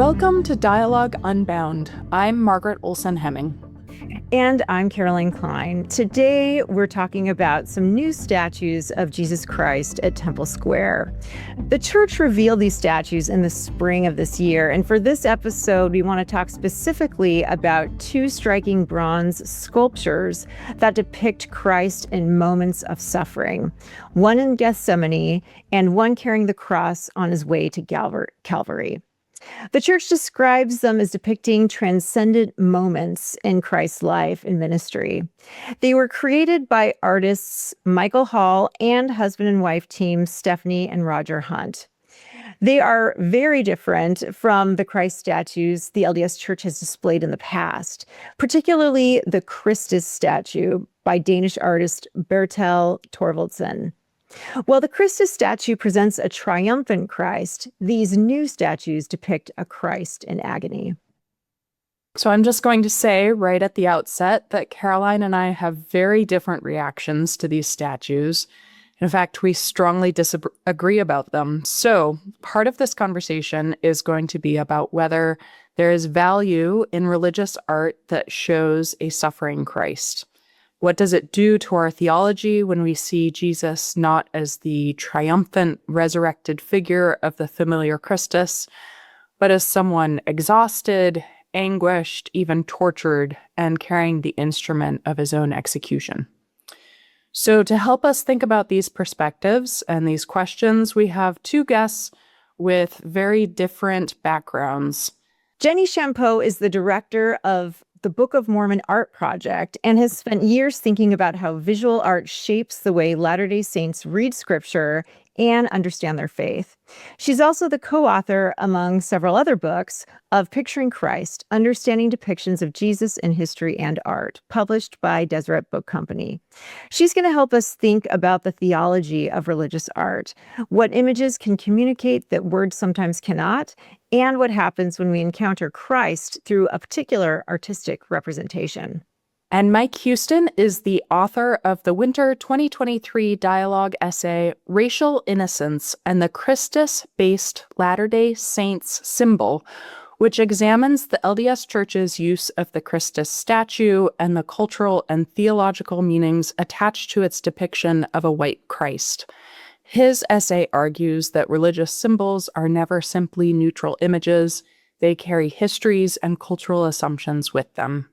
Welcome to Dialogue Unbound. I'm Margaret Olsen Hemming. And I'm Kline. Today, we're talking about some new statues of Jesus Christ at Temple Square. The church revealed these statues in the spring of this year. And for this episode, we want to talk specifically about two striking bronze sculptures that depict Christ in moments of suffering. One in Gethsemane and one carrying the cross on his way to Calvary. The church describes them as depicting transcendent moments in Christ's life and ministry. They were created by artists Michael Hall and husband and wife team Stephanie and Roger Hunt. They are very different from the Christ statues the LDS Church has displayed in the past, particularly the Christus statue by Danish artist Bertel Thorvaldsen. While the Christus statue presents a triumphant Christ, these new statues depict a Christ in agony. So I'm just going to say right at the outset that Caroline and I have very different reactions to these statues. In fact, we strongly disagree about them. So part of this conversation is going to be about whether there is value in religious art that shows a suffering Christ. What does it do to our theology when we see Jesus not as the triumphant, resurrected figure of the familiar Christus, but as someone exhausted, anguished, even tortured, and carrying the instrument of his own execution? So to help us think about these perspectives and these questions, we have two guests with very different backgrounds. Jenny Champoux is the director of the Book of Mormon Art Project and has spent years thinking about how visual art shapes the way Latter-day Saints read scripture and understand their faith. She's also the co-author, among several other books, of Picturing Christ, Understanding Depictions of Jesus in History and Art, published by Deseret Book Company. She's going to help us think about the theology of religious art, what images can communicate that words sometimes cannot, and what happens when we encounter Christ through a particular artistic representation. And Mike Huston is the author of the winter 2023 dialogue essay, Racial Innocence and the Christus-Based Latter-day Saints Symbol, which examines the LDS Church's use of the Christus statue and the cultural and theological meanings attached to its depiction of a white Christ. His essay argues that religious symbols are never simply neutral images. They carry histories and cultural assumptions with them.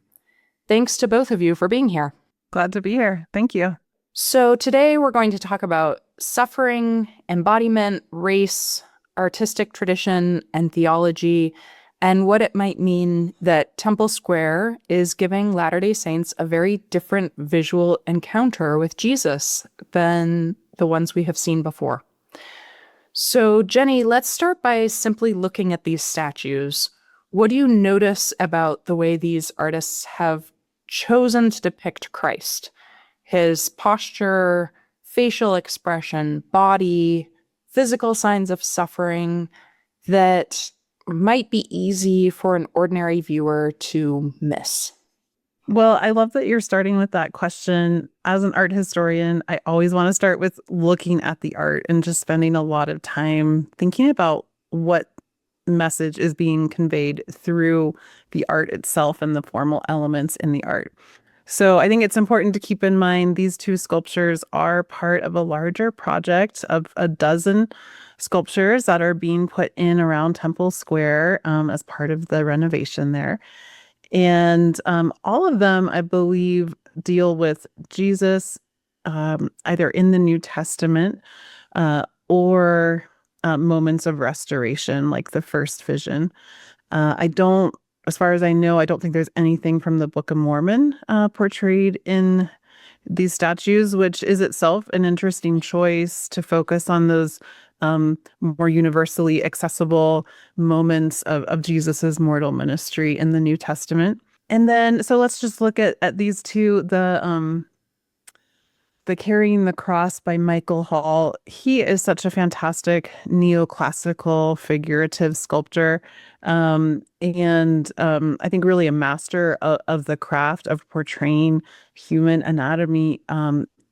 Thanks to both of you for being here. Glad to be here. Thank you. So today we're going to talk about suffering, embodiment, race, artistic tradition, and theology, and what it might mean that Temple Square is giving Latter-day Saints a very different visual encounter with Jesus than the ones we have seen before. So Jenny, let's start by simply looking at these statues. What do you notice about the way these artists have chosen to depict Christ? His posture, facial expression, body, physical signs of suffering that might be easy for an ordinary viewer to miss. Well, I love that you're starting with that question. As an art historian, I always want to start with looking at the art and just spending a lot of time thinking about what message is being conveyed through the art itself and the formal elements in the art. So I think it's important to keep in mind these two sculptures are part of a larger project of a dozen sculptures that are being put in around Temple Square as part of the renovation there. And all of them, I believe, deal with Jesus either in the New Testament or moments of restoration, like the first vision. As far as I know, I don't think there's anything from the Book of Mormon portrayed in these statues, which is itself an interesting choice to focus on those more universally accessible moments of Jesus's mortal ministry in the New Testament. And then, so let's just look at these two, the Carrying the Cross by Michael Hall. He is such a fantastic neoclassical figurative sculptor, and I think really a master of the craft of portraying human anatomy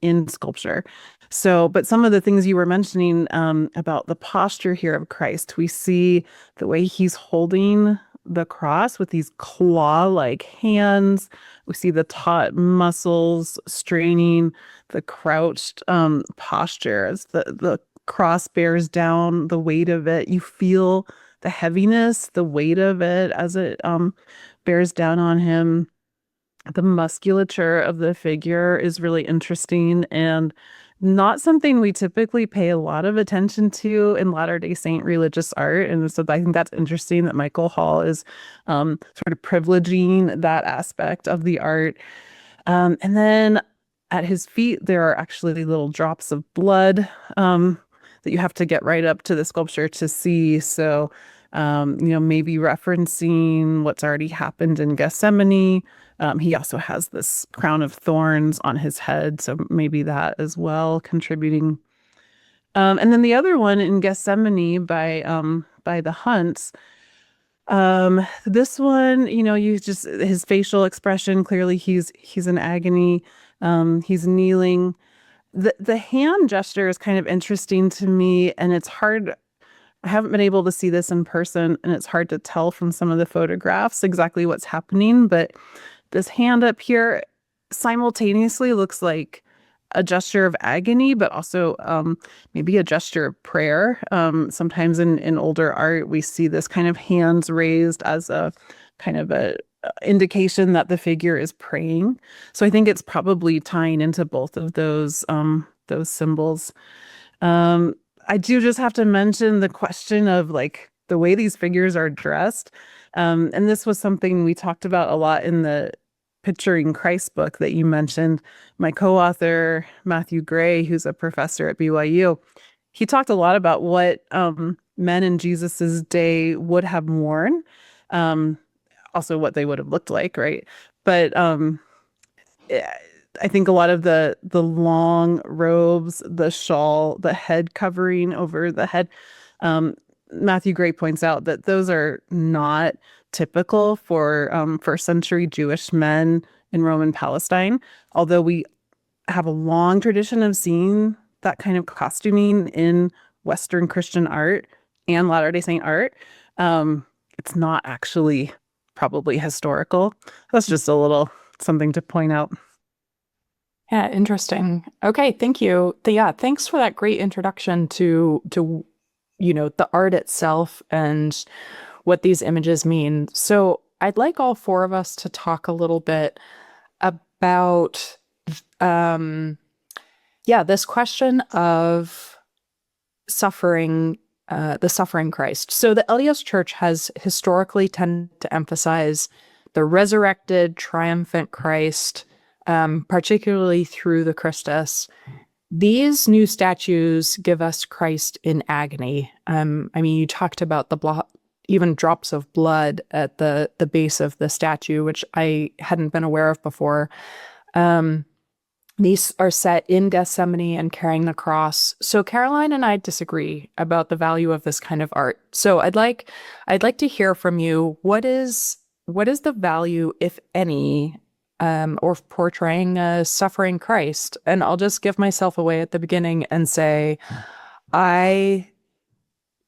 in sculpture. So, but some of the things you were mentioning about the posture here of Christ, we see the way he's holding the cross with these claw-like hands. We see the taut muscles straining, the crouched posture as the cross bears down the weight of it. You feel the heaviness, the weight of it as it bears down on him. The musculature of the figure is really interesting and not something we typically pay a lot of attention to in Latter-day Saint religious art. And so I think that's interesting that Michael Hall is sort of privileging that aspect of the art. And then at his feet, there are actually little drops of blood that you have to get right up to the sculpture to see. So, maybe referencing what's already happened in Gethsemane. He also has this crown of thorns on his head, so maybe that as well contributing. And then the other one in Gethsemane by the Hunts. This one, you just his facial expression, clearly he's in agony. He's kneeling. The hand gesture is kind of interesting to me, and it's hard. I haven't been able to see this in person, and it's hard to tell from some of the photographs exactly what's happening, but this hand up here simultaneously looks like a gesture of agony, but also maybe a gesture of prayer. Sometimes in older art, we see this kind of hands raised as a kind of a indication that the figure is praying. So I think it's probably tying into both of those symbols. I do just have to mention the question of like the way these figures are dressed. And this was something we talked about a lot in the Picturing Christ book that you mentioned. My co-author, Matthew Gray, who's a professor at BYU, he talked a lot about what men in Jesus's day would have worn, also what they would have looked like, right? But I think a lot of the long robes, the shawl, the head covering over the head, Matthew Gray points out that those are not typical for first century Jewish men in Roman Palestine, although we have a long tradition of seeing that kind of costuming in Western Christian art and Latter-day Saint art. It's not actually probably historical. That's just a little something to point out. Yeah, interesting. Okay, thank you. Thanks for that great introduction to the art itself and what these images mean. So I'd like all four of us to talk a little bit about this question of suffering, the suffering Christ. So the LDS Church has historically tended to emphasize the resurrected, triumphant Christ, particularly through the Christus. These new statues give us Christ in agony. You talked about even drops of blood at the base of the statue, which I hadn't been aware of before. These are set in Gethsemane and carrying the cross. So Caroline and I disagree about the value of this kind of art. So I'd like to hear from you. What is the value, if any, of portraying a suffering Christ? And I'll just give myself away at the beginning and say, I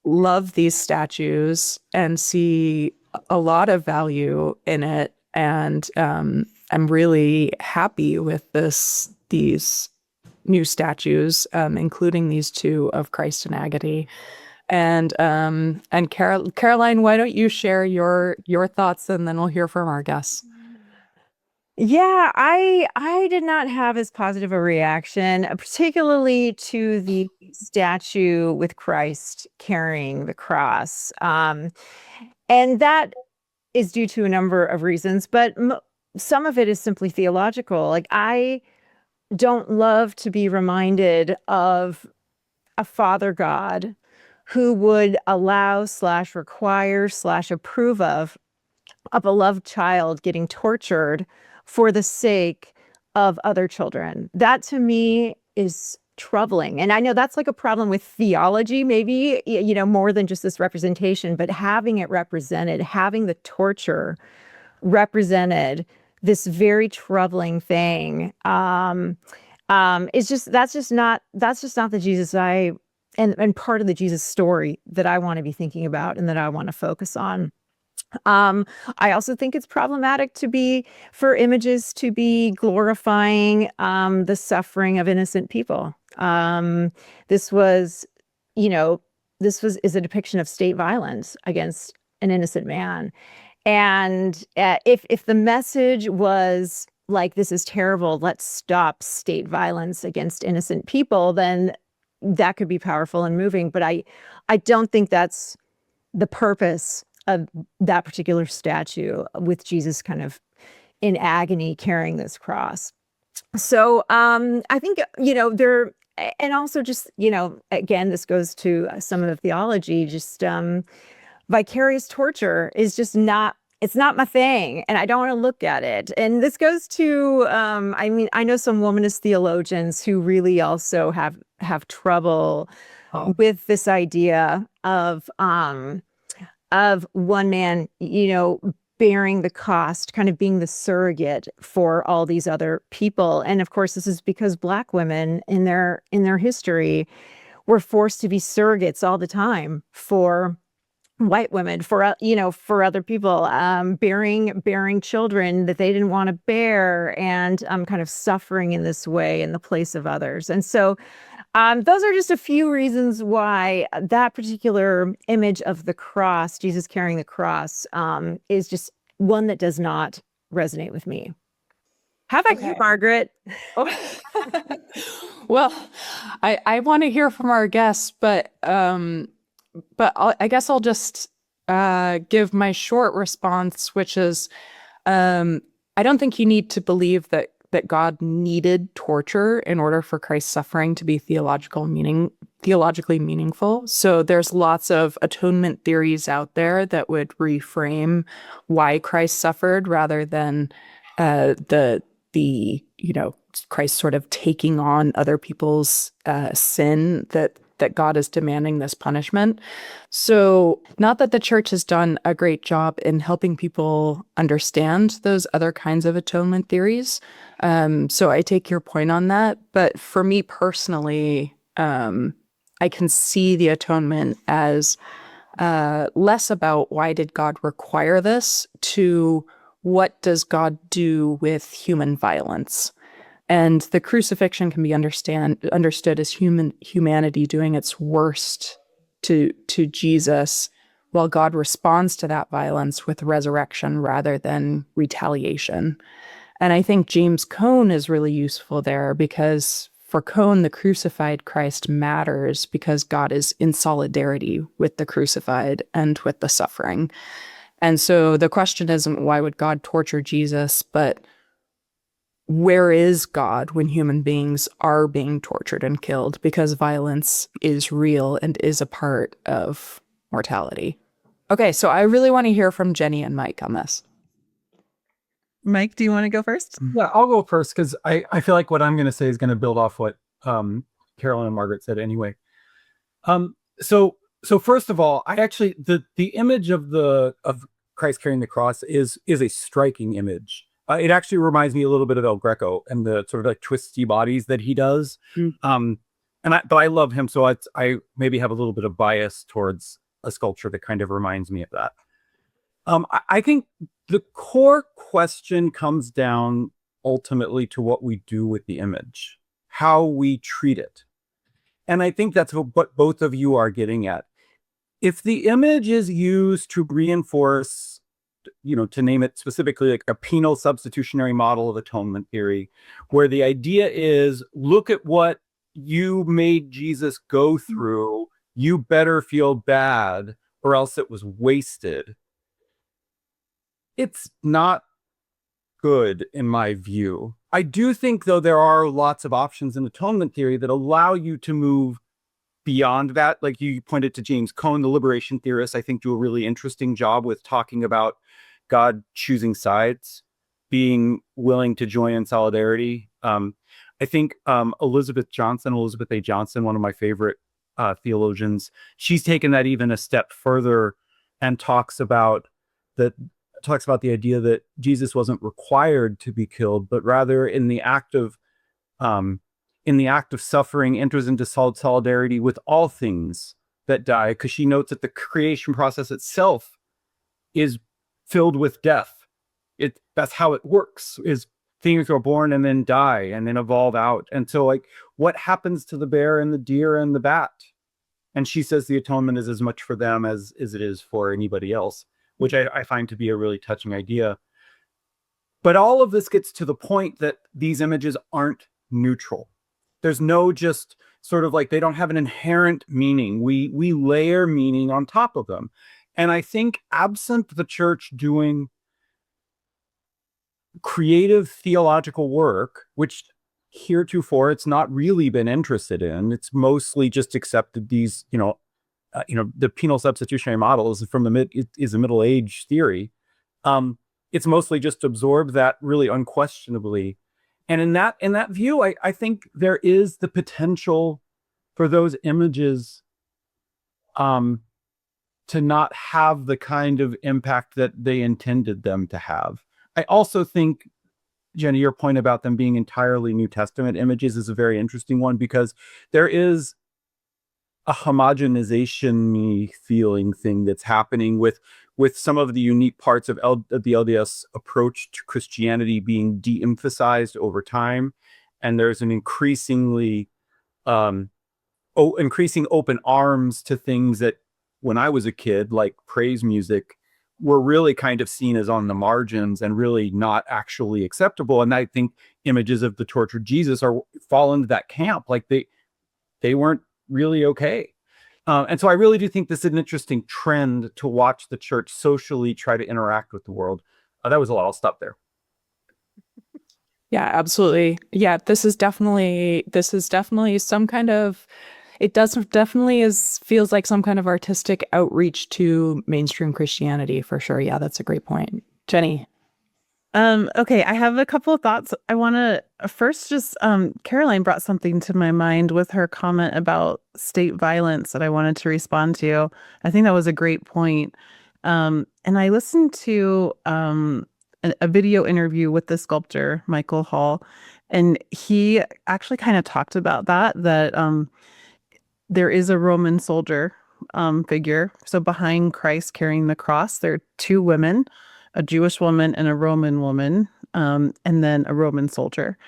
love these statues and see a lot of value in it. And I'm really happy with these new statues, including these two of Christ in agony. And Caroline, why don't you share your thoughts, and then we'll hear from our guests. Yeah, I did not have as positive a reaction, particularly to the statue with Christ carrying the cross. And that is due to a number of reasons, but some of it is simply theological. Like, I don't love to be reminded of a Father God who would allow / require / approve of a beloved child getting tortured for the sake of other children. That to me is troubling. And I know that's like a problem with theology, maybe, more than just this representation, but having it represented, having the torture represented, this very troubling thing. It's just that's just not the Jesus and part of the Jesus story that I want to be thinking about and that I want to focus on. I also think it's problematic for images to be glorifying the suffering of innocent people. This was, is a depiction of state violence against an innocent man. And if the message was like, this is terrible, let's stop state violence against innocent people, then that could be powerful and moving. But I don't think that's the purpose of that particular statue with Jesus kind of in agony carrying this cross. So I think, and also just, again, this goes to some of the theology, just vicarious torture is just it's not my thing, and I don't want to look at it. And this goes to, I know some womanist theologians who really also have trouble with this idea of one man, bearing the cost, kind of being the surrogate for all these other people. And of course, this is because Black women in their history were forced to be surrogates all the time for white women, for other people, bearing children that they didn't want to bear, and kind of suffering in this way in the place of others. And so those are just a few reasons why that particular image of the cross, Jesus carrying the cross, is just one that does not resonate with me. How about you, Margaret? Well, I want to hear from our guests, but I guess I'll just give my short response, which is I don't think you need to believe that God needed torture in order for Christ's suffering to be theologically meaningful. So there's lots of atonement theories out there that would reframe why Christ suffered rather than the Christ sort of taking on other people's sin that God is demanding this punishment. So not that the church has done a great job in helping people understand those other kinds of atonement theories. So I take your point on that. But for me personally, I can see the atonement as less about why did God require this to what does God do with human violence. And the crucifixion can be understood as humanity doing its worst to Jesus, while God responds to that violence with resurrection rather than retaliation. And I think James Cone is really useful there, because for Cone, the crucified Christ matters because God is in solidarity with the crucified and with the suffering. And so the question isn't why would God torture Jesus, but where is God when human beings are being tortured and killed? Because violence is real and is a part of mortality. Okay, so I really want to hear from Jenny and Mike on this. Mike, do you want to go first? Yeah, I'll go first because I feel like what I'm going to say is going to build off what Carolyn and Margaret said anyway. So first of all, I actually the image of Christ carrying the cross is a striking image. It actually reminds me a little bit of El Greco and the sort of like twisty bodies that he does. But I love him, so I maybe have a little bit of bias towards a sculpture that kind of reminds me of that. I think the core question comes down ultimately to what we do with the image, how we treat it. And I think that's what both of you are getting at. If the image is used to reinforce, to name it specifically, like a penal substitutionary model of atonement theory, where the idea is, look at what you made Jesus go through, you better feel bad or else it was wasted. It's not good in my view. I do think, though, there are lots of options in atonement theory that allow you to move beyond that. Like you pointed to James Cone, the liberation theorists, I think do a really interesting job with talking about God choosing sides, being willing to join in solidarity. I think Elizabeth A. Johnson, one of my favorite theologians, she's taken that even a step further and talks about the idea that Jesus wasn't required to be killed, but rather in the act of in the act of suffering, enters into solidarity with all things that die, because she notes that the creation process itself is filled with death. That's how it works, is things are born and then die and then evolve out. And so, like, what happens to the bear and the deer and the bat? And she says the atonement is as much for them as it is for anybody else, which I find to be a really touching idea. But all of this gets to the point that these images aren't neutral. There's no just sort of like, they don't have an inherent meaning. We layer meaning on top of them. And I think absent the church doing creative theological work, which heretofore it's not really been interested in, it's mostly just accepted these, the penal substitutionary model is from is a Middle Age theory. It's mostly just absorbed that really unquestionably. And in that view, I think there is the potential for those images to not have the kind of impact that they intended them to have. I also think, Jenny, your point about them being entirely New Testament images is a very interesting one, because there is a homogenization feeling thing that's happening with some of the unique parts of the LDS approach to Christianity being de-emphasized over time. And there's an increasing open arms to things that when I was a kid, like praise music, were really kind of seen as on the margins and really not actually acceptable. And I think images of the tortured Jesus fall into that camp. Like they weren't really okay. And so I really do think this is an interesting trend to watch the church socially try to interact with the world. That was a lot. I'll stop there. Yeah, absolutely. Yeah, this is definitely some kind of, feels like some kind of artistic outreach to mainstream Christianity for sure. Yeah, that's a great point. Jenny. Okay, I have a couple of thoughts. I want to first just, Caroline brought something to my mind with her comment about state violence that I wanted to respond to. I think that was a great point. And I listened to a video interview with the sculptor, Michael Hall, and he actually kind of talked about that there is a Roman soldier figure. So behind Christ carrying the cross, there are two women, a Jewish woman and a Roman woman, and then a Roman soldier.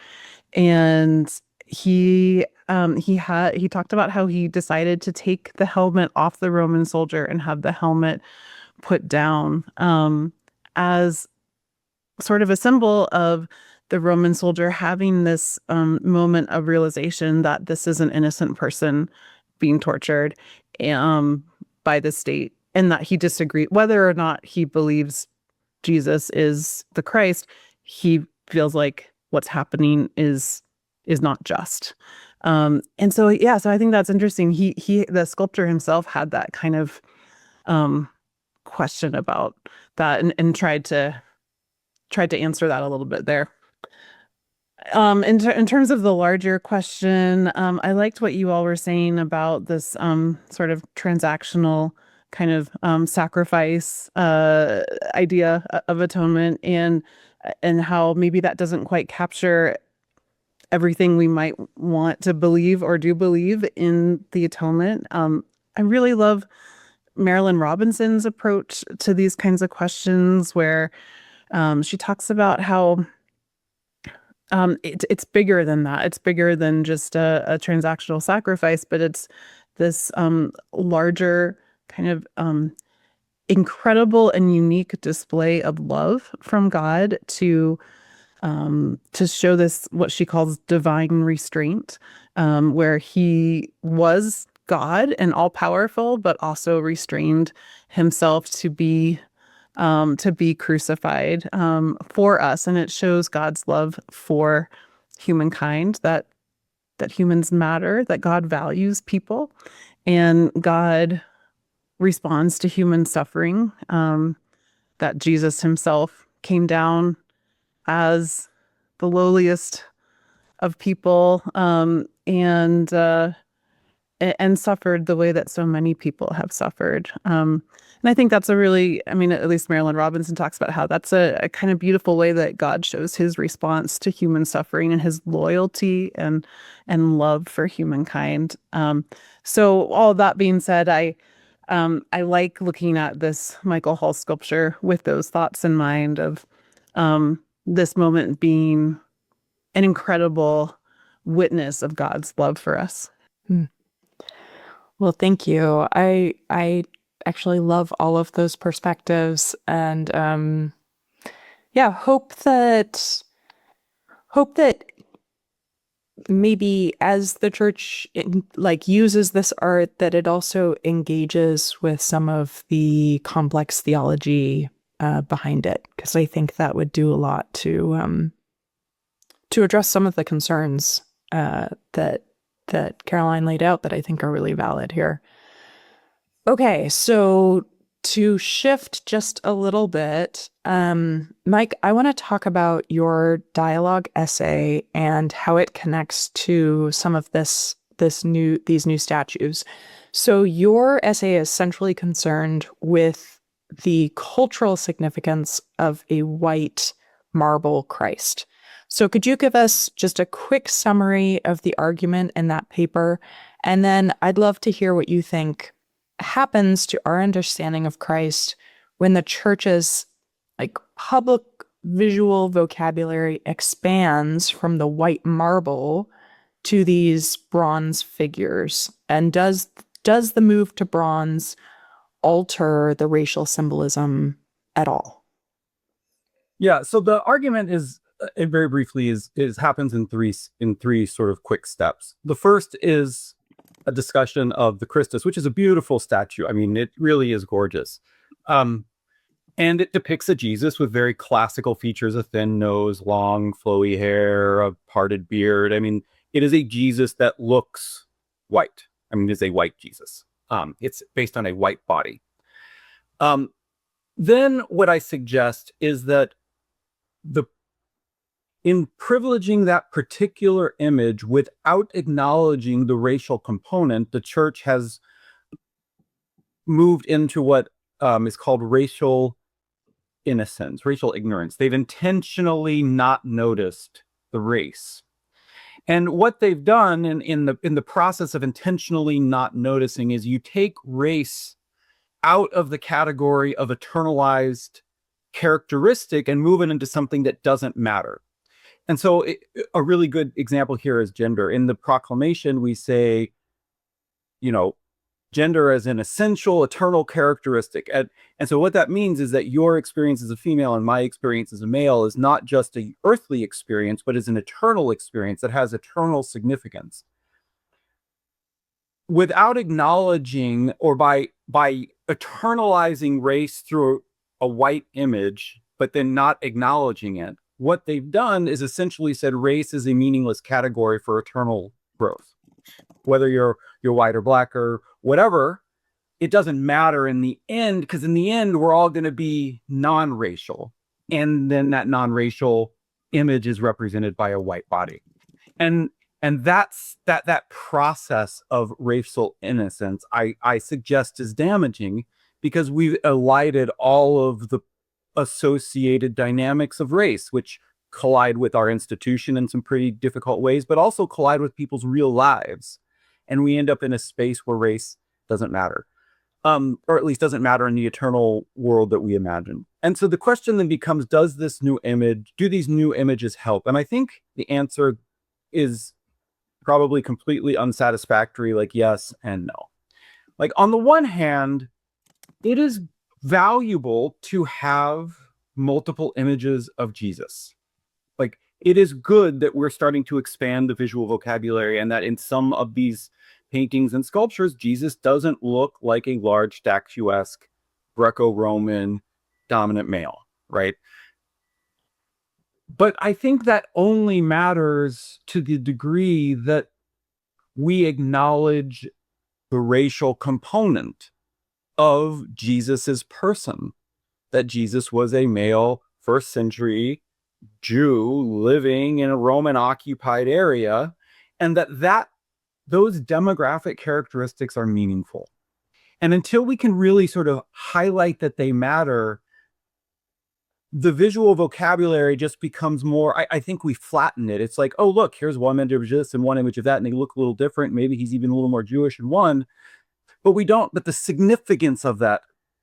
And he talked about how he decided to take the helmet off the Roman soldier and have the helmet put down as sort of a symbol of the Roman soldier having this moment of realization that this is an innocent person being tortured by the state, and that he disagreed, whether or not he believes Jesus is the Christ, he feels like what's happening is not just. And so I think that's interesting. The sculptor himself had that kind of question about that and tried to answer that a little bit there. In terms of the larger question, I liked what you all were saying about this sort of transactional kind of sacrifice idea of atonement, and how maybe that doesn't quite capture everything we might want to believe or do believe in the atonement. I really love Marilyn Robinson's approach to these kinds of questions, where she talks about how it's bigger than that. It's bigger than just a transactional sacrifice, but it's this larger kind of incredible and unique display of love from God to show this, what she calls divine restraint, where he was God and all powerful, but also restrained himself to be crucified for us. And it shows God's love for humankind, that humans matter, that God values people, and God responds to human suffering, that Jesus himself came down as the lowliest of people, and and suffered the way that so many people have suffered. And I think that's a really, I mean, at least Marilyn Robinson talks about how that's a kind of beautiful way that God shows his response to human suffering and his loyalty and love for humankind. So all that being said, I like looking at this Michael Hall sculpture with those thoughts in mind of this moment being an incredible witness of God's love for us. Well, thank you. I actually love all of those perspectives, and hope that maybe as the church uses this art, that it also engages with some of the complex theology behind it, because I think that would do a lot to address some of the concerns that Caroline laid out that I think are really valid here. Okay, so to shift just a little bit, Mike, I want to talk about your dialogue essay and how it connects to some of these new statues. So your essay is centrally concerned with the cultural significance of a white marble Christ. So could you give us just a quick summary of the argument in that paper? And then I'd love to hear what you think happens to our understanding of Christ when the church's public visual vocabulary expands from the white marble to these bronze figures. And does the move to bronze alter the racial symbolism at all? Yeah, so the argument is very briefly is happens in three sort of quick steps. The first is a discussion of the Christus, which is a beautiful statue. I mean, it really is gorgeous. And it depicts a Jesus with very classical features, a thin nose, long flowy hair, a parted beard. I mean, it is a Jesus that looks white. I mean, it's a white Jesus. It's based on a white body. Then what I suggest is that in privileging that particular image without acknowledging the racial component, the church has moved into what is called racial innocence, racial ignorance. They've intentionally not noticed the race. And what they've done in the process of intentionally not noticing is you take race out of the category of eternalized characteristic and move it into something that doesn't matter. And so a really good example here is gender. In the proclamation, we say, gender as an essential, eternal characteristic. And so what that means is that your experience as a female and my experience as a male is not just an earthly experience, but is an eternal experience that has eternal significance. Without acknowledging, or by eternalizing race through a white image, but then not acknowledging it, what they've done is essentially said race is a meaningless category for eternal growth. Whether you're white or black or whatever, it doesn't matter in the end, because in the end, we're all going to be non-racial. And then that non-racial image is represented by a white body. And that's that process of racial innocence, I suggest, is damaging, because we've elided all of the associated dynamics of race, which collide with our institution in some pretty difficult ways, but also collide with people's real lives. And we end up in a space where race doesn't matter, or at least doesn't matter in the eternal world that we imagine. And so the question then becomes, do these new images help? And I think the answer is probably completely unsatisfactory, yes and no. On the one hand, it is valuable to have multiple images of Jesus. It is good that we're starting to expand the visual vocabulary, and that in some of these paintings and sculptures, Jesus doesn't look like a large statuesque Greco-Roman dominant male, right? But I think that only matters to the degree that we acknowledge the racial component of Jesus's person, that Jesus was a male first century Jew living in a Roman occupied area, and that those demographic characteristics are meaningful. And until we can really sort of highlight that they matter, the visual vocabulary just becomes more, I think we flatten it. It's like, oh, look, here's one image of this and one image of that, and they look a little different. Maybe he's even a little more Jewish in one, but but the significance of that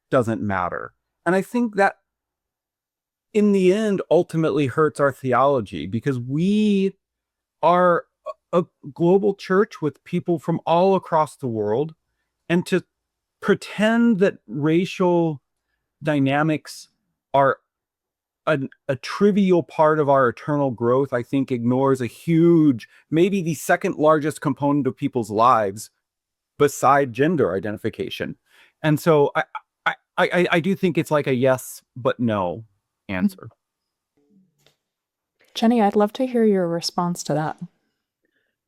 doesn't matter. And I think that in the end ultimately hurts our theology, because we are a global church with people from all across the world, and to pretend that racial dynamics are a trivial part of our eternal growth, I think ignores a huge, maybe the second largest component of people's lives beside gender identification. And so I do think it's like a yes but no answer. Jenny, I'd love to hear your response to that.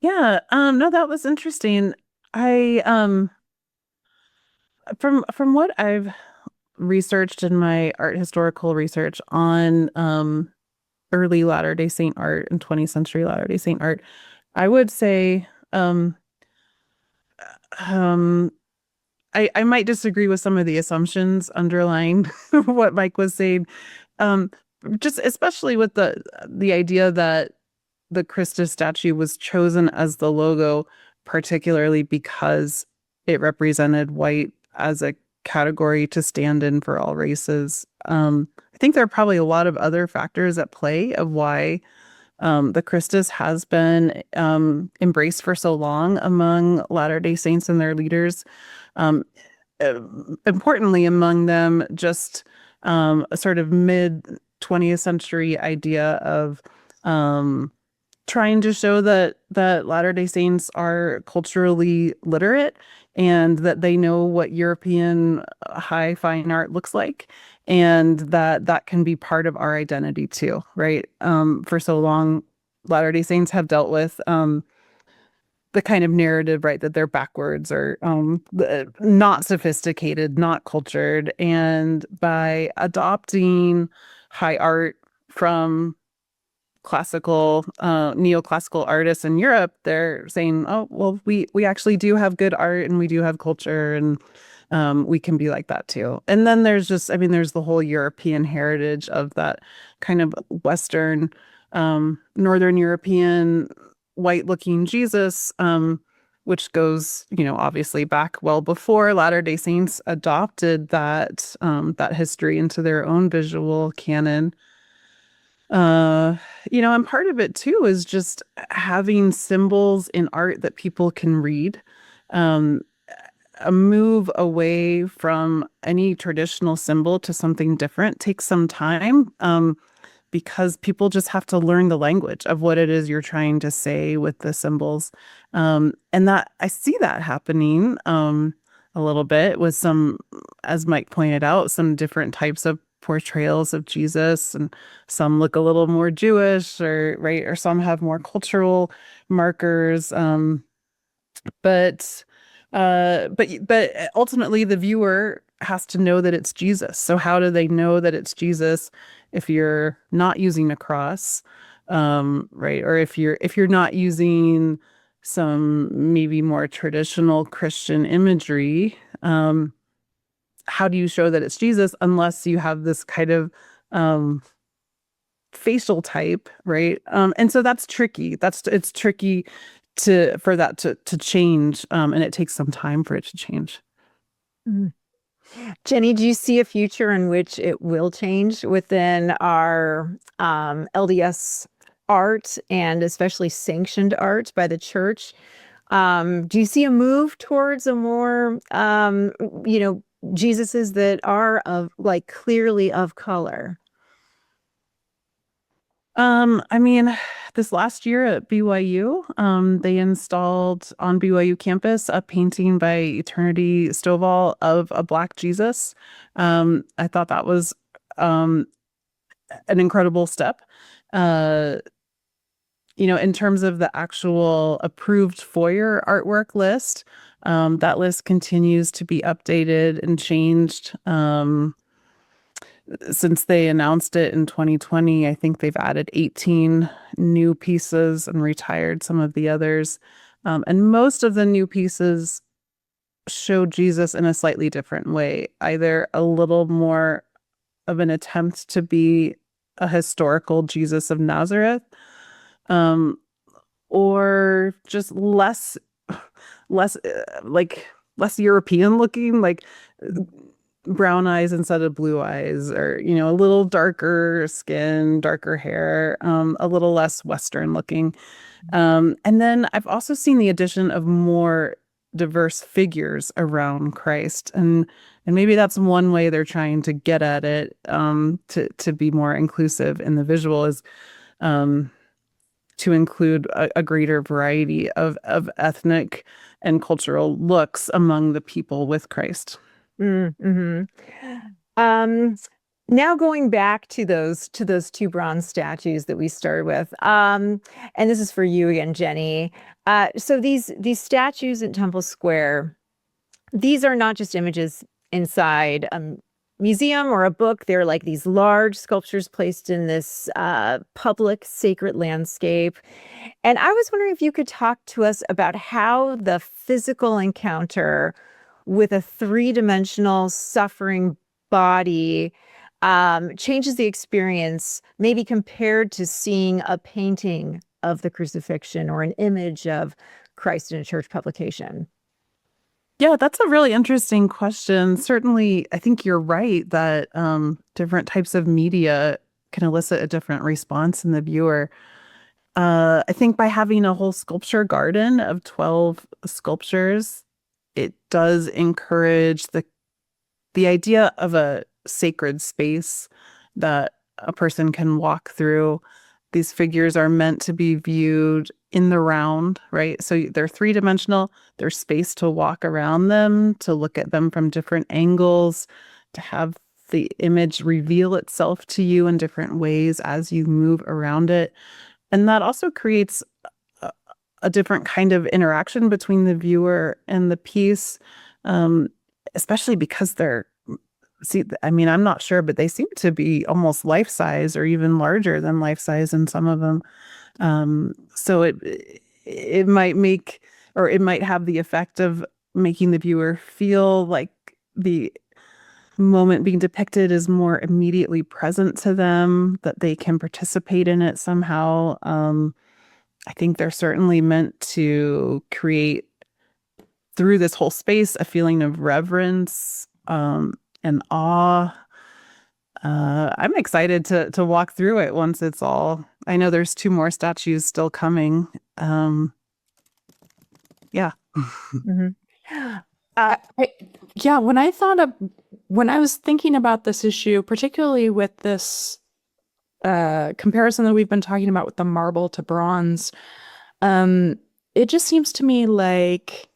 Yeah, no, that was interesting. I from what I've researched in my art historical research on early Latter-day Saint art and 20th century Latter-day Saint art, I would say I might disagree with some of the assumptions underlying what Mike was saying. Just especially with the idea that the Christus statue was chosen as the logo, particularly because it represented white as a category to stand in for all races. I think there are probably a lot of other factors at play of why the Christus has been embraced for so long among Latter-day Saints and their leaders. Importantly, among them, just a sort of mid 20th century idea of trying to show that Latter-day Saints are culturally literate and that they know what European high fine art looks like, and that can be part of our identity too, right? For so long, Latter-day Saints have dealt with the kind of narrative, right, that they're backwards or not sophisticated, not cultured. And by adopting high art from classical, neoclassical artists in Europe, they're saying, oh, well, we actually do have good art and we do have culture, and we can be like that too. And then there's just, I mean, there's the whole European heritage of that kind of Western, Northern European white-looking Jesus, which goes, obviously back well before Latter-day Saints adopted that history into their own visual canon. And part of it too is just having symbols in art that people can read. A move away from any traditional symbol to something different takes some time, because people just have to learn the language of what it is you're trying to say with the symbols. And that I see that happening a little bit with some, as Mike pointed out, some different types of portrayals of Jesus, and some look a little more Jewish, or some have more cultural markers. But ultimately the viewer has to know that it's Jesus. So how do they know that it's Jesus if you're not using a cross, right? Or if you're not using some maybe more traditional Christian imagery, how do you show that it's Jesus unless you have this kind of facial type, right? And so that's tricky. It's tricky for that to change, and it takes some time for it to change. Mm. Jenny, do you see a future in which it will change within our LDS art, and especially sanctioned art by the church? Do you see a move towards a more, Jesuses that are clearly of color? I mean, this last year at BYU, they installed on BYU campus a painting by Eternity Stovall of a Black Jesus. I thought that was an incredible step. In terms of the actual approved foyer artwork list, that list continues to be updated and changed. Since they announced it in 2020, I think they've added 18 new pieces and retired some of the others. And most of the new pieces show Jesus in a slightly different way, either a little more of an attempt to be a historical Jesus of Nazareth, or just less less European looking, like brown eyes instead of blue eyes, or a little darker skin, darker hair, a little less Western looking. And then I've also seen the addition of more diverse figures around Christ, and maybe that's one way they're trying to get at it, to be more inclusive in the visual, is to include a greater variety of ethnic and cultural looks among the people with Christ. Mm-hmm. Now going back to those two bronze statues that we started with, and this is for you again, Jenny. So these statues in Temple Square, these are not just images inside a museum or a book. They're like these large sculptures placed in this public sacred landscape. And I was wondering if you could talk to us about how the physical encounter with a three-dimensional suffering body changes the experience, maybe compared to seeing a painting of the crucifixion or an image of Christ in a church publication. Yeah, that's a really interesting question. Certainly, I think you're right that different types of media can elicit a different response in the viewer. I think by having a whole sculpture garden of 12 sculptures, it does encourage the idea of a sacred space that a person can walk through. These figures are meant to be viewed in the round, right? So they're three-dimensional. There's space to walk around them, to look at them from different angles, to have the image reveal itself to you in different ways as you move around it. And that also creates a different kind of interaction between the viewer and the piece, especially because I'm not sure, but they seem to be almost life-size or even larger than life-size in some of them. So it might make, or it might have the effect of making the viewer feel like the moment being depicted is more immediately present to them, that they can participate in it somehow. I think they're certainly meant to create, through this whole space, a feeling of reverence and awe. I'm excited to walk through it once it's all. I know there's 2 more statues still coming. Yeah. Mm-hmm. When I was thinking about this issue, particularly with this comparison that we've been talking about with the marble to bronze, it just seems to me like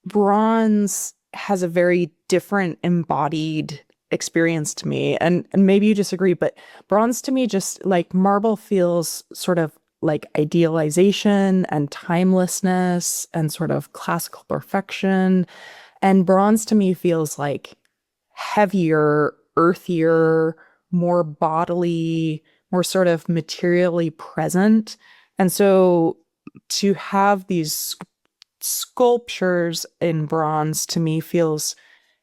bronze has a very different embodied experience to me, and maybe you disagree, but bronze to me, just like marble, feels sort of like idealization and timelessness and sort of classical perfection, and bronze to me feels like heavier, earthier, more bodily, more sort of materially present. And so to have these sculptures in bronze, to me, feels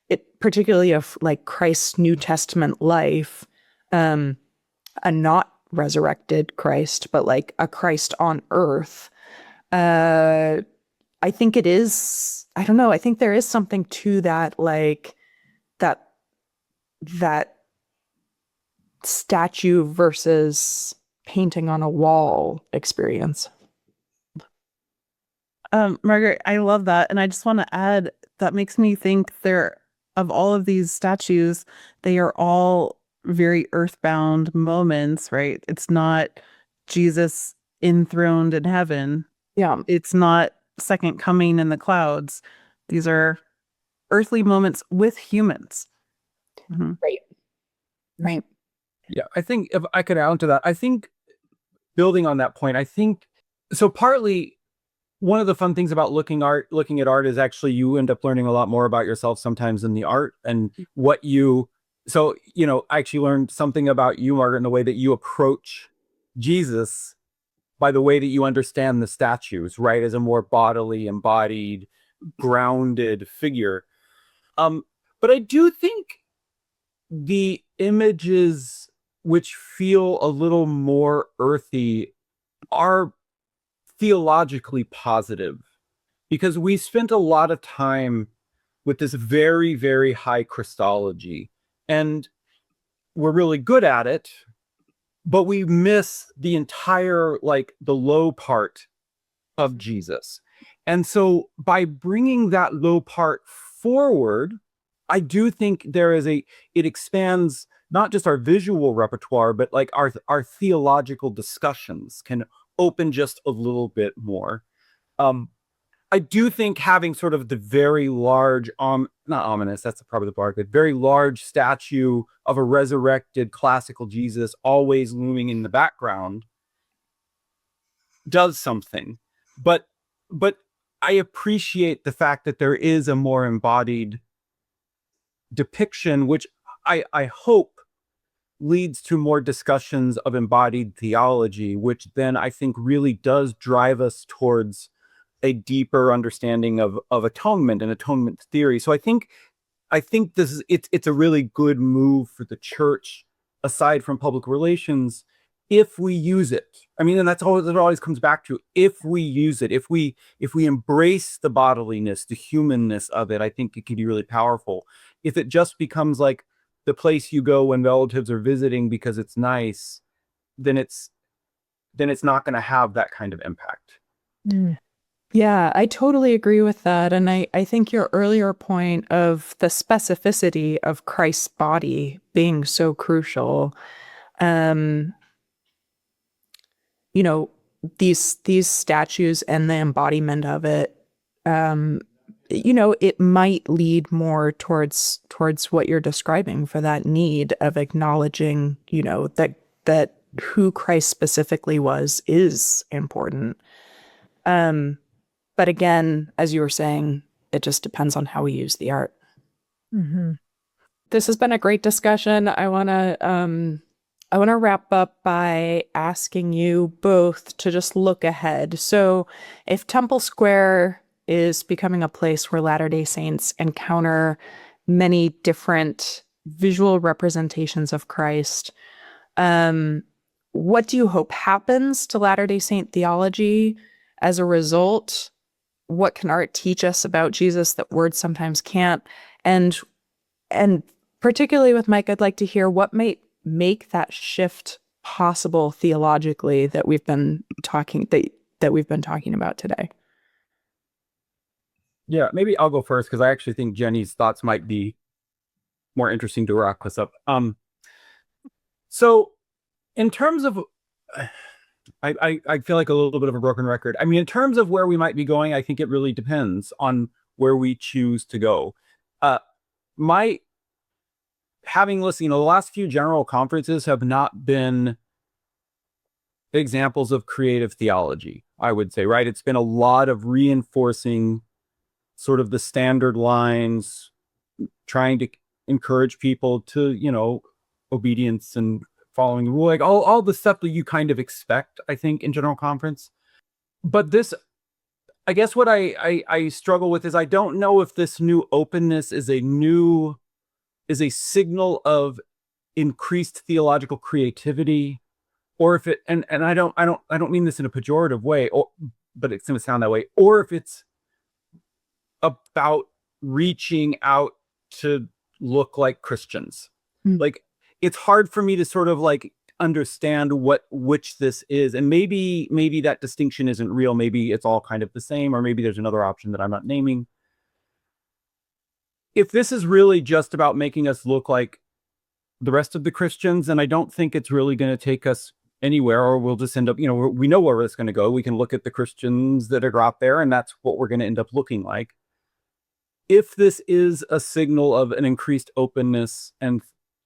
it particularly of like Christ's New Testament life, a not resurrected Christ, but like a Christ on earth. I think it is, I don't know, I think there is something to that, like that statue versus painting on a wall experience. Margaret, I love that. And I just want to add, that makes me think of all of these statues, they are all very earthbound moments, right? It's not Jesus enthroned in heaven. Yeah. It's not second coming in the clouds. These are earthly moments with humans. Mm-hmm. Right. Yeah, I think if I could add on to that, I think building on that point, I think so partly one of the fun things about looking at art is actually you end up learning a lot more about yourself sometimes in the art and what you, so, I actually learned something about you, Margaret, in the way that you approach Jesus by the way that you understand the statues, right? As a more bodily, embodied, grounded figure. But I do think the images which feel a little more earthy are theologically positive, because we spent a lot of time with this very, very high Christology, and we're really good at it, but we miss the entire, like, the low part of Jesus. And so by bringing that low part forward, I do think it expands not just our visual repertoire, but like our theological discussions can open just a little bit more. I do think having sort of the very large, not ominous, that's probably the part, but very large statue of a resurrected classical Jesus always looming in the background does something. But I appreciate the fact that there is a more embodied depiction, which I hope leads to more discussions of embodied theology, which then I think really does drive us towards a deeper understanding of atonement and atonement theory. So I think it's a really good move for the church, aside from public relations, if we use it. I mean, and that's all it always comes back to. If we use it, if we embrace the bodiliness, the humanness of it, I think it can be really powerful. If it just becomes like the place you go when relatives are visiting because it's nice, then it's not going to have that kind of impact. Mm. Yeah, I totally agree with that. And I think your earlier point of the specificity of Christ's body being so crucial, you know, these statues and the embodiment of it, you know, it might lead more towards what you're describing, for that need of acknowledging, you know, that who Christ specifically was is important. But again, as you were saying, it just depends on how we use the art. Mm-hmm. This has been a great discussion. I want to wrap up by asking you both to just look ahead. So if Temple Square is becoming a place where Latter-day Saints encounter many different visual representations of Christ, what do you hope happens to Latter-day Saint theology as a result? What can art teach us about Jesus that words sometimes can't? And particularly with Mike, I'd like to hear what might make that shift possible theologically that we've been talking about today. Yeah, maybe I'll go first, because I actually think Jenny's thoughts might be more interesting to wrap us up. So in terms of, I feel like a little bit of a broken record. I mean, in terms of where we might be going, I think it really depends on where we choose to go. Having listened, the last few general conferences have not been examples of creative theology, I would say, right? It's been a lot of reinforcing sort of the standard lines, trying to encourage people to, you know, obedience and following the rule, like all the stuff that you kind of expect, I think, in general conference. But this, I guess what I struggle with is I don't know if this new openness is a signal of increased theological creativity, or if it, and I don't mean this in a pejorative way, but it's going to sound that way, or if it's about reaching out to look like Christians. Like, it's hard for me to sort of like understand which this is. And maybe that distinction isn't real. Maybe it's all kind of the same, or maybe there's another option that I'm not naming. If this is really just about making us look like the rest of the Christians, then I don't think it's really going to take us anywhere, or we'll just end up, you know, we know where it's going to go. We can look at the Christians that are out there, and that's what we're going to end up looking like. If this is a signal of an increased openness and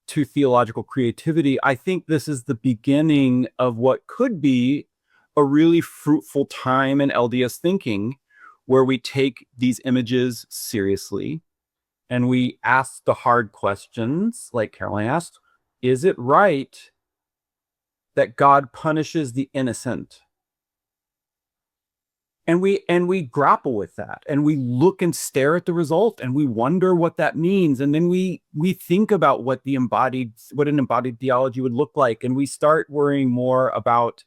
to theological creativity, I think this is the beginning of what could be a really fruitful time in LDS thinking, where we take these images seriously and we ask the hard questions, like Caroline asked. Is it right that God punishes the innocent And we grapple with that, and we look and stare at the result, and we wonder what that means. And then we think about what an embodied theology would look like. And we start worrying more about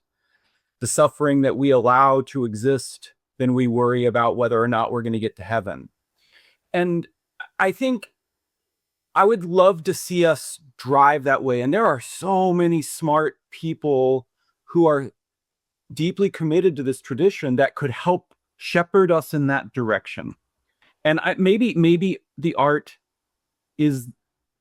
the suffering that we allow to exist than we worry about whether or not we're going to get to heaven. And I think I would love to see us drive that way. And there are so many smart people who are deeply committed to this tradition that could help shepherd us in that direction. And maybe the art is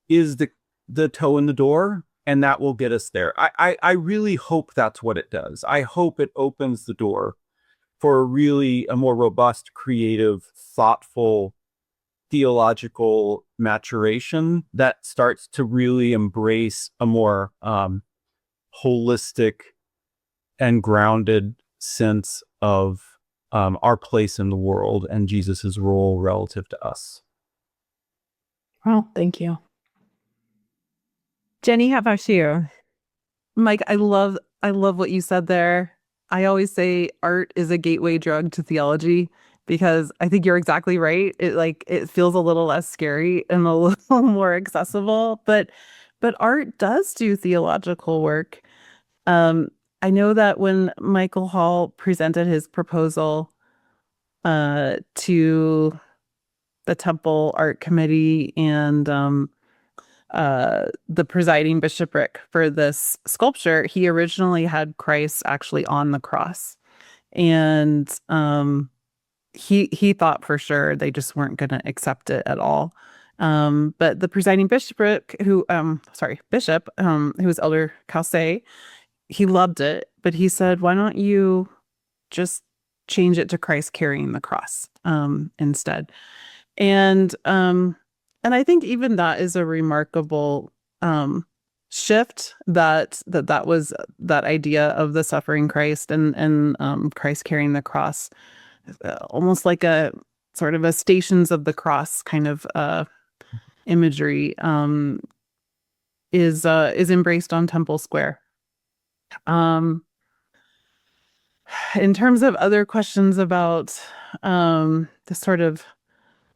the toe in the door, and that will get us there. I really hope that's what it does. I hope it opens the door for a more robust, creative, thoughtful, theological maturation that starts to really embrace a more holistic and grounded sense of our place in the world and Jesus's role relative to us. Well, thank you. Jenny, how about you? Mike, I love what you said there. I always say art is a gateway drug to theology, because I think you're exactly right. It feels a little less scary and a little more accessible, but art does do theological work. I know that when Michael Hall presented his proposal to the Temple Art Committee and the presiding bishopric for this sculpture, he originally had Christ actually on the cross. And he thought for sure they just weren't going to accept it at all. But the presiding bishop, who was Elder Calcé, he loved it, but he said, why don't you just change it to Christ carrying the cross instead? And I think even that is a remarkable shift, that was that idea of the suffering Christ and Christ carrying the cross, almost like a sort of a Stations of the Cross kind of imagery, is embraced on Temple Square. In terms of other questions about the sort of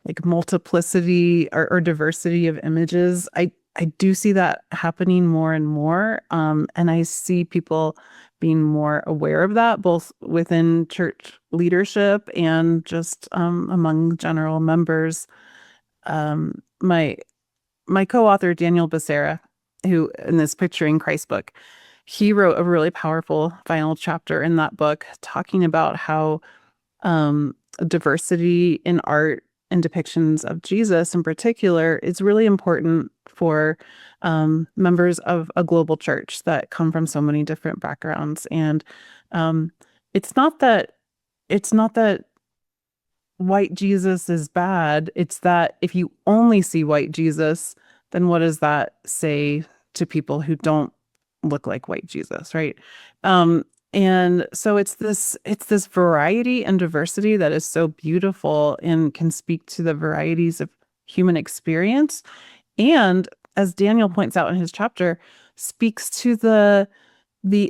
like multiplicity or diversity of images, I do see that happening more and more. And I see people being more aware of that, both within church leadership and just among general members. My co-author, Daniel Becerra, who in this Picturing Christ book, he wrote a really powerful final chapter in that book talking about how diversity in art and depictions of Jesus in particular is really important for members of a global church that come from so many different backgrounds. And it's not that white Jesus is bad. It's that if you only see white Jesus, then what does that say to people who don't look like white Jesus, right? And so it's this variety and diversity that is so beautiful and can speak to the varieties of human experience. And as Daniel points out in his chapter, speaks to the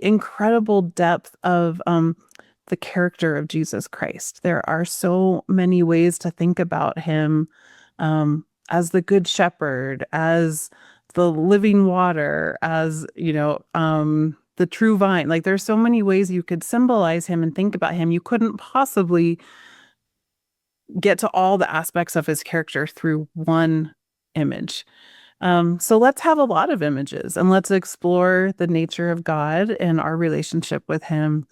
incredible depth of the character of Jesus Christ. There are so many ways to think about him as the Good Shepherd, as the living water, as, the true vine. Like, there's so many ways you could symbolize him and think about him. You couldn't possibly get to all the aspects of his character through one image. So let's have a lot of images, and let's explore the nature of God and our relationship with him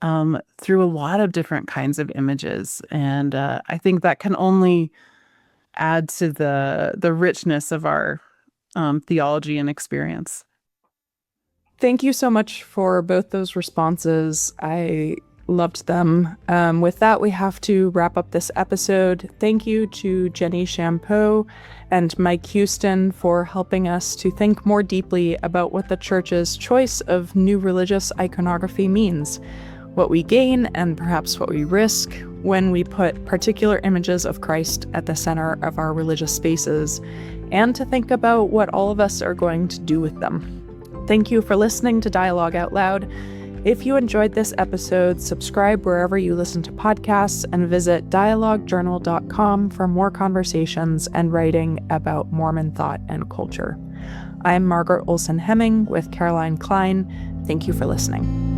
through a lot of different kinds of images. And I think that can only add to the richness of our theology and experience. Thank you so much for both those responses. I loved them. With that, we have to wrap up this episode. Thank you to Jenny Champoux and Mike Huston for helping us to think more deeply about what the Church's choice of new religious iconography means, what we gain and perhaps what we risk when we put particular images of Christ at the center of our religious spaces, and to think about what all of us are going to do with them. Thank you for listening to Dialogue Out Loud. If you enjoyed this episode, subscribe wherever you listen to podcasts and visit dialoguejournal.com for more conversations and writing about Mormon thought and culture. I'm Margaret Olsen Hemming with Kline. Thank you for listening.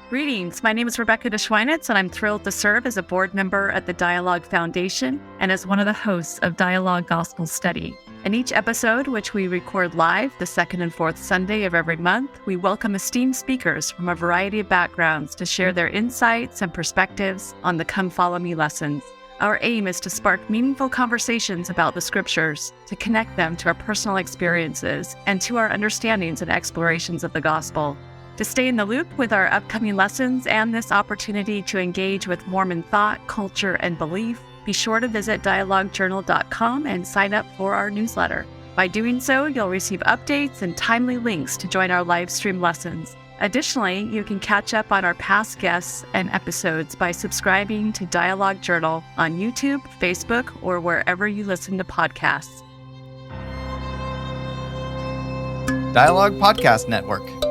Greetings. My name is Rebecca DeSchweinitz, and I'm thrilled to serve as a board member at the Dialogue Foundation and as one of the hosts of Dialogue Gospel Study. In each episode, which we record live the second and fourth Sunday of every month, we welcome esteemed speakers from a variety of backgrounds to share their insights and perspectives on the Come Follow Me lessons. Our aim is to spark meaningful conversations about the scriptures, to connect them to our personal experiences and to our understandings and explorations of the gospel. To stay in the loop with our upcoming lessons and this opportunity to engage with Mormon thought, culture, and belief, be sure to visit dialoguejournal.com and sign up for our newsletter. By doing so, you'll receive updates and timely links to join our live stream lessons. Additionally, you can catch up on our past guests and episodes by subscribing to Dialogue Journal on YouTube, Facebook, or wherever you listen to podcasts. Dialogue Podcast Network.